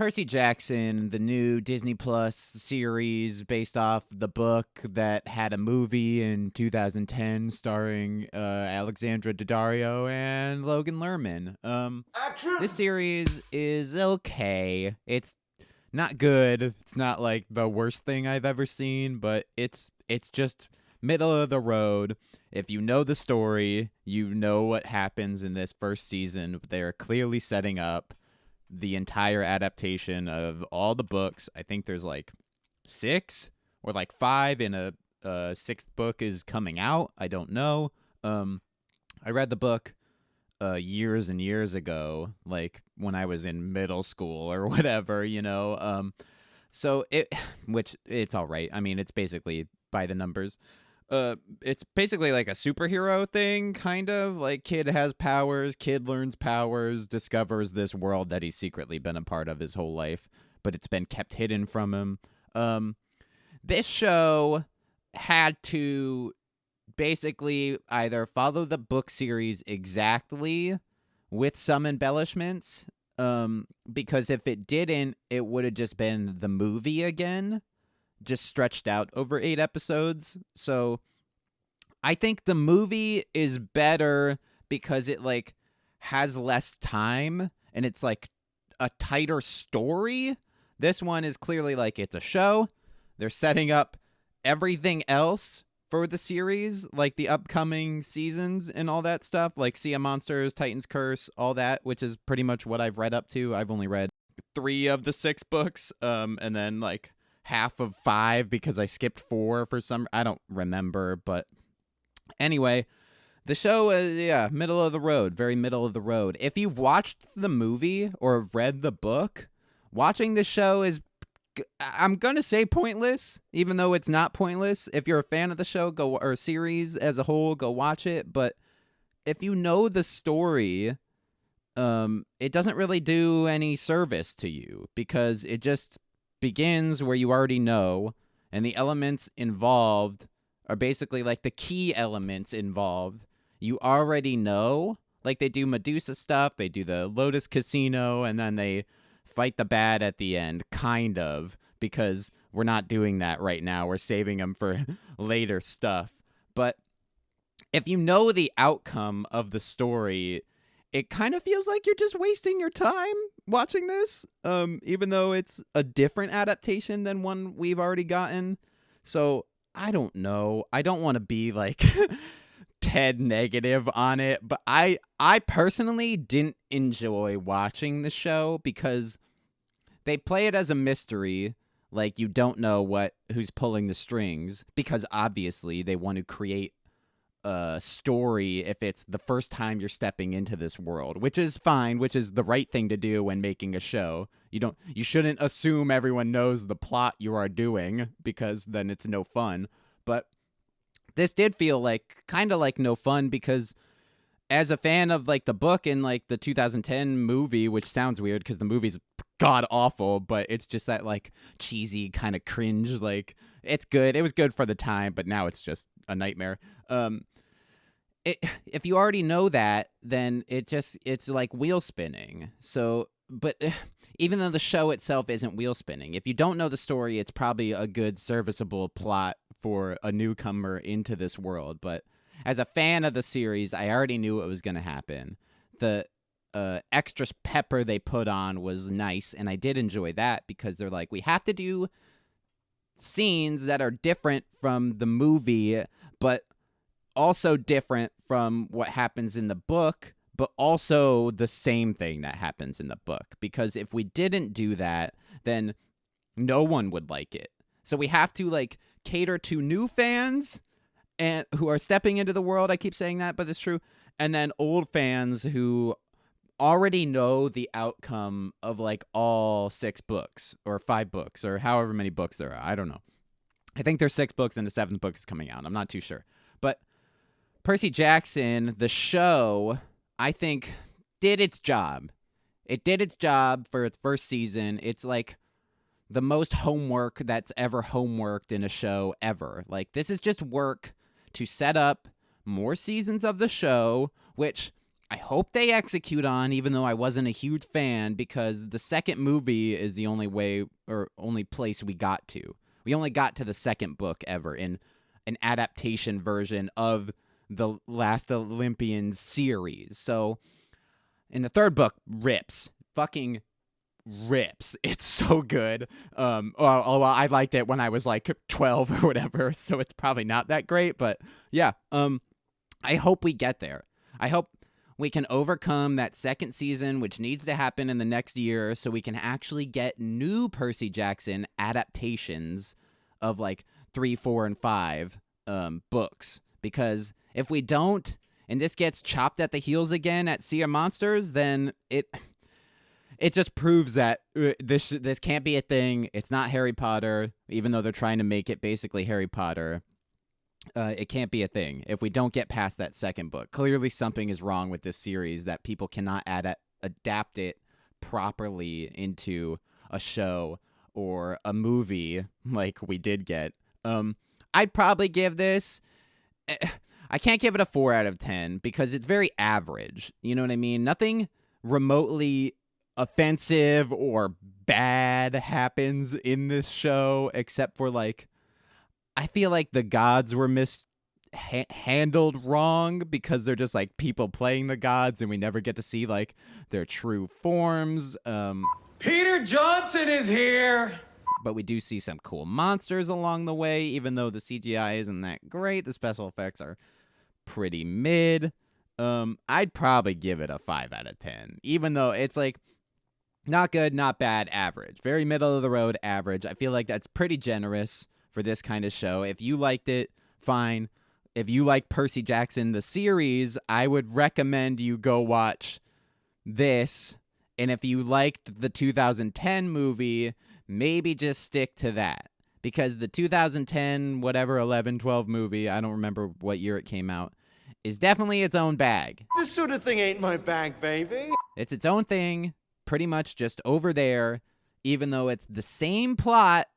Percy Jackson, the new Disney Plus series based off the book that had a movie in 2010 starring Alexandra Daddario and Logan Lerman. This Action! series is okay. It's not good. It's not like the worst thing I've ever seen, but it's just middle of the road. If you know the story, you know what happens in this first season. They're clearly setting up the entire adaptation of all the books. I think there's like 6 or like 5, and a sixth book is coming out. I don't know. I read the book years and years ago, like when I was in middle school or whatever, you know. So which it's all right. I mean, it's basically by the numbers. It's basically like a superhero thing, kind of. Like, kid has powers, kid learns powers, discovers this world that he's secretly been a part of his whole life, but it's been kept hidden from him. This show had to basically either follow the book series exactly with some embellishments, because if it didn't, it would have just been the movie again, just stretched out over 8 episodes. So I think the movie is better because it like has less time and it's like a tighter story. This one is clearly like it's a show. They're setting up everything else for the series, like the upcoming seasons and all that stuff, like Sea of Monsters, Titan's Curse, all that, which is pretty much what I've read up to. I've only read 3 of the 6 books, and then like half of 5 because I skipped 4 for some, I don't remember, but anyway, the show is, middle of the road, very middle of the road. If you've watched the movie or read the book, watching the show is, I'm going to say, pointless, even though it's not pointless. If you're a fan of the show, or series as a whole, go watch it. But if you know the story, it doesn't really do any service to you because it just begins where you already know, and the elements involved are basically like the key elements involved you already know. Like, they do Medusa stuff, they do the Lotus Casino, and then they fight the bad at the end, kind of, because we're not doing that right now. We're saving them for later stuff. But if you know the outcome of the story, it kind of feels like you're just wasting your time watching this, even though it's a different adaptation than one we've already gotten. So I don't know. I don't want to be like Ted negative on it, but I personally didn't enjoy watching the show because they play it as a mystery, like you don't know who's pulling the strings, because obviously they want to create a story if it's the first time you're stepping into this world, which is fine, which is the right thing to do when making a show. You shouldn't assume everyone knows the plot you are doing, because then it's no fun. But this did feel like kind of like no fun, because as a fan of like the book and like the 2010 movie, which sounds weird because the movie's god awful, but it's just that like cheesy kind of cringe, like it's good. It was good for the time, but now it's just a nightmare. If you already know that, then it's like wheel spinning. So, but even though the show itself isn't wheel spinning, if you don't know the story, it's probably a good serviceable plot for a newcomer into this world. But as a fan of the series, I already knew what was going to happen. The extra pepper they put on was nice, and I did enjoy that because they're like, we have to do scenes that are different from the movie, but also different from what happens in the book, but also the same thing that happens in the book. Because if we didn't do that, then no one would like it. So we have to like cater to new fans and who are stepping into the world. I keep saying that, but it's true. And then old fans who already know the outcome of like all 6 books or 5 books or however many books there are. I don't know. I think there's 6 books and the 7th book is coming out. I'm not too sure. But Percy Jackson, the show, I think did its job. It did its job for its first season. It's like the most homework that's ever homeworked in a show ever. Like, this is just work to set up more seasons of the show, which I hope they execute on, even though I wasn't a huge fan, because the second movie is the only way or only place we got to. We only got to the second book ever in an adaptation version of the Last Olympians series. So in the third book, fucking rips. It's so good. Well, I liked it when I was like 12 or whatever, so it's probably not that great, but yeah. I hope we get there. I hope we can overcome that second season, which needs to happen in the next year, so we can actually get new Percy Jackson adaptations of like 3, 4, and 5 books. Because if we don't, and this gets chopped at the heels again at Sea of Monsters, then it just proves that this can't be a thing. It's not Harry Potter, even though they're trying to make it basically Harry Potter. It can't be a thing if we don't get past that second book. Clearly something is wrong with this series that people cannot adapt it properly into a show or a movie like we did get. I'd probably give this... I can't give it a 4 out of 10 because it's very average. You know what I mean? Nothing remotely offensive or bad happens in this show except for like... I feel like the gods were handled wrong because they're just like people playing the gods and we never get to see like their true forms. Peter Johnson is here! But we do see some cool monsters along the way, even though the CGI isn't that great. The special effects are pretty mid. I'd probably give it a 5 out of 10, even though it's like not good, not bad, average. Very middle of the road, average. I feel like that's pretty generous for this kind of show. If you liked it, fine. If you like Percy Jackson, the series, I would recommend you go watch this. And if you liked the 2010 movie, maybe just stick to that. Because the 2010, whatever, 11, 12 movie, I don't remember what year it came out, is definitely its own bag. This sort of thing ain't my bag, baby. It's its own thing, pretty much just over there, even though it's the same plot,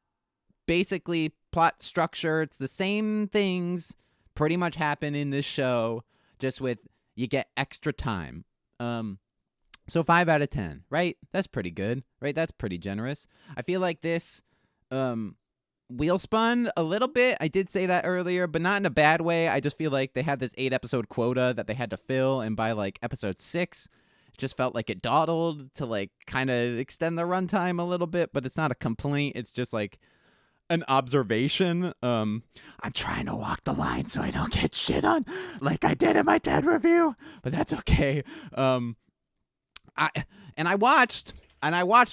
basically plot structure, it's the same things pretty much happen in this show, just with you get extra time. So 5 out of 10, right? That's pretty good, right? That's pretty generous. I feel like this wheel spun a little bit. I did say that earlier, but not in a bad way. I just feel like they had this 8-episode quota that they had to fill, and by like episode 6, it just felt like it dawdled to like kind of extend the runtime a little bit, but it's not a complaint. It's just like an observation. I'm trying to walk the line so I don't get shit on like I did in my TED review, but that's okay. I watched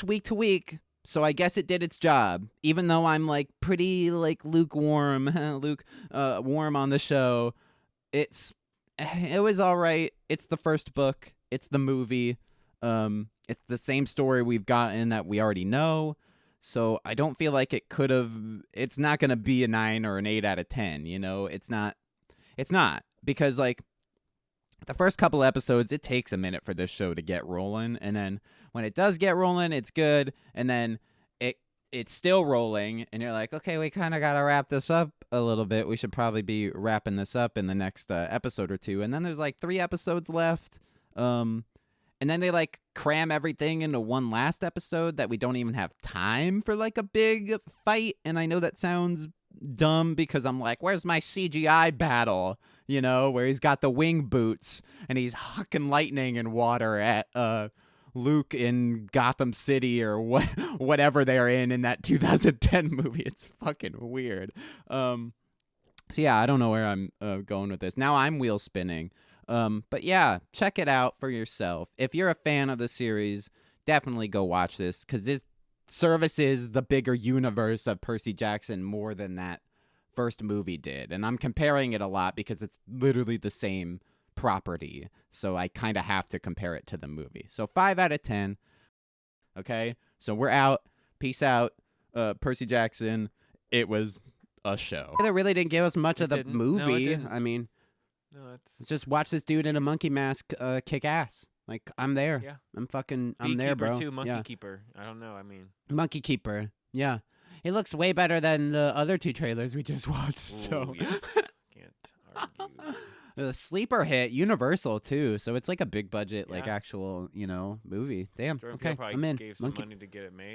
week to week, so I guess it did its job. Even though I'm like pretty like lukewarm, warm on the show, it was all right. It's the first book. It's the movie. It's the same story we've gotten that we already know. So I don't feel like it's not going to be a 9 or an 8 out of 10, you know? It's not, because like the first couple episodes, it takes a minute for this show to get rolling. And then when it does get rolling, it's good. And then it's still rolling. And you're like, okay, we kind of got to wrap this up a little bit. We should probably be wrapping this up in the next episode or 2. And then there's like 3 episodes left. And then they like cram everything into one last episode that we don't even have time for like a big fight. And I know that sounds dumb because I'm like, where's my CGI battle? You know, where he's got the wing boots and he's hucking lightning and water at Luke in Gotham City or whatever they're in that 2010 movie. It's fucking weird. So yeah, I don't know where I'm going with this. Now I'm wheel spinning. But yeah, check it out for yourself. If you're a fan of the series, definitely go watch this because this services the bigger universe of Percy Jackson more than that first movie did. And I'm comparing it a lot because it's literally the same property. So I kind of have to compare it to the movie. So 5 out of 10. Okay, so we're out. Peace out. Percy Jackson. It was a show. They really didn't give us much of the movie. No, I mean... No, let's just watch this dude in a monkey mask kick ass. Like, I'm there. Yeah. I'm there, bro. Too, Monkey yeah. Keeper. I don't know. I mean, Monkey Keeper. Yeah. It looks way better than the other 2 trailers we just watched. ooh, So yes. Can't argue. The sleeper hit, Universal too, so it's like a big budget, like Yeah. actual, movie. Damn. Jordan Okay, Peele probably I'm in. gave some Monkey. money to get it made.